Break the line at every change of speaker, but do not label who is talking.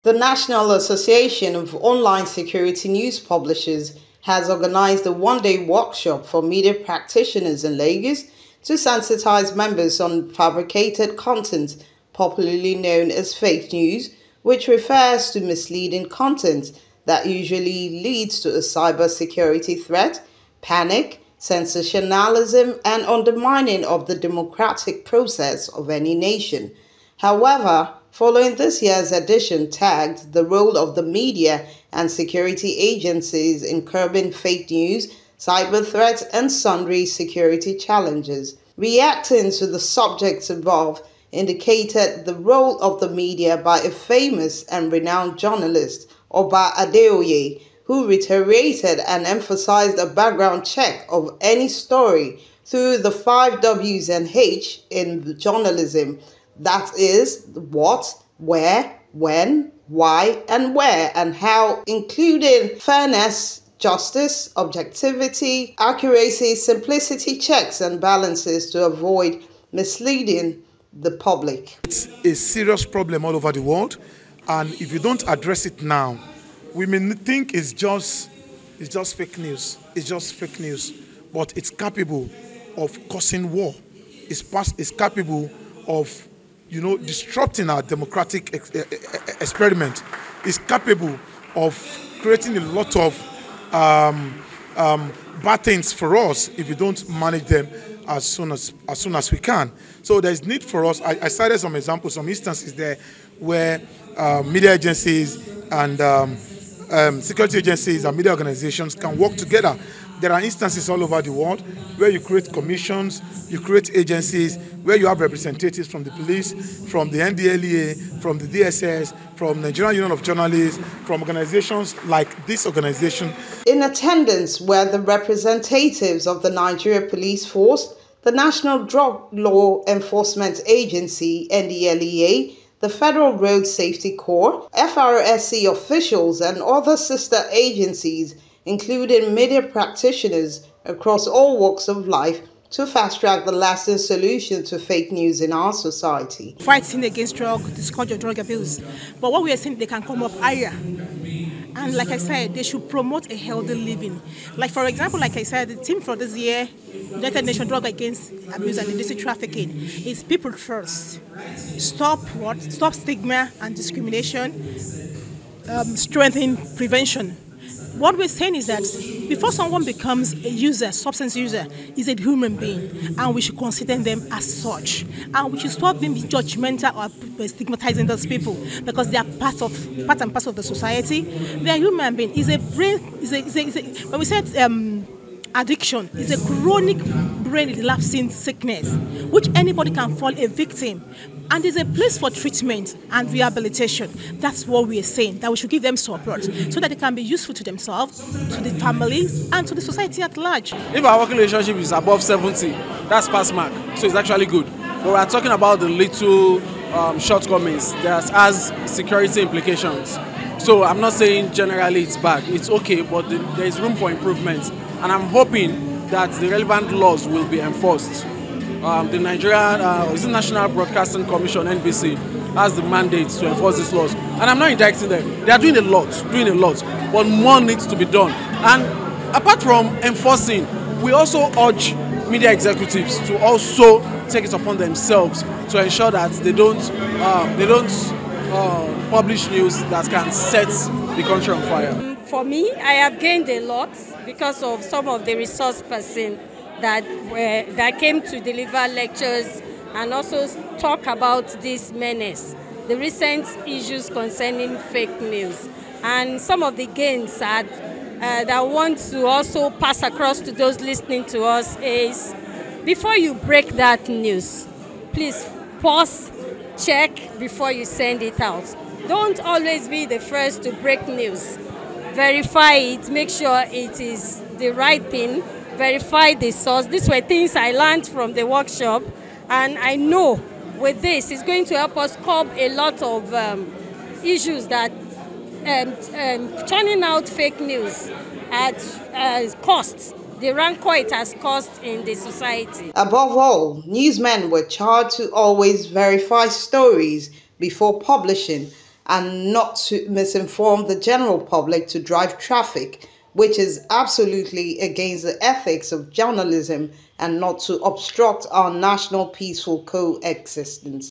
The National Association of Online Security News Publishers has organized a one-day workshop for media practitioners in Lagos to sensitize members on fabricated content, popularly known as fake news, which refers to misleading content that usually leads to a cybersecurity threat, panic, sensationalism, and undermining of the democratic process of any nation. However, following this year's edition tagged the role of the media and security agencies in curbing fake news, cyber threats, and sundry security challenges. Reacting to the subjects above indicated the role of the media by a famous and renowned journalist, Oba Adeoye, who reiterated and emphasized a background check of any story through the 5 W's and H in journalism. That is what, where, when, why, and where, and how, including fairness, justice, objectivity, accuracy, simplicity, checks and balances to avoid misleading the public.
It's a serious problem all over the world, and if you don't address it now, we may think it's just fake news. It's just fake news, but it's capable of causing war. It's capable of disrupting our democratic experiment. Is capable of creating a lot of bad things for us if we don't manage them as soon as we can. So there's need for us. I cited some examples, some instances there where media agencies and security agencies and media organizations can work together. There are instances all over the world where you create commissions, you create agencies, where you have representatives from the police, from the NDLEA, from the DSS, from Nigerian Union of Journalists, from organizations like this organization.
In attendance were the representatives of the Nigeria Police Force, the National Drug Law Enforcement Agency, NDLEA, the Federal Road Safety Corps, FRSC officials, and other sister agencies, including media practitioners across all walks of life, to fast-track the lasting solution to fake news in our society.
Fighting against discourage of drug abuse. But what we are saying, they can come up higher. And like I said, they should promote a healthy living. Like for example, like I said, the theme for this year, United Nations Drug Against Abuse and Illicit Trafficking, is people first. Stop stigma and discrimination, strengthen prevention. What we're saying is that before someone becomes a user, substance user, is a human being, and we should consider them as such. And we should stop being judgmental or stigmatizing those people because they are part and parcel of the society. They are human beings. When we said addiction is a chronic brain relapsing sickness, which anybody can fall a victim. And there's a place for treatment and rehabilitation. That's what we are saying, that we should give them support so that they can be useful to themselves, to the families, and to the society at large.
If our working relationship is above 70, that's pass mark, so it's actually good. But we are talking about the little shortcomings that has security implications. So I'm not saying generally it's bad, it's okay, but there is room for improvement. And I'm hoping that the relevant laws will be enforced. The Nigerian National Broadcasting Commission, NBC, has the mandate to enforce these laws. And I'm not indicting them. They are doing a lot, but more needs to be done. And apart from enforcing, we also urge media executives to also take it upon themselves to ensure that they don't publish news that can set the country on fire.
For me, I have gained a lot because of some of the resource persons that came to deliver lectures and also talk about this menace, the recent issues concerning fake news, and some of the gains that I want to also pass across to those listening to us is, before you break that news, please pause, check before you send it out. Don't always be the first to break news. Verify it, make sure it is the right thing, verify the source. These were things I learned from the workshop, and I know with this it's going to help us curb a lot of issues that turning out fake news at costs, the rancor it has caused in the society.
Above all, newsmen were charged to always verify stories before publishing and not to misinform the general public to drive traffic, which is absolutely against the ethics of journalism, and not to obstruct our national peaceful coexistence.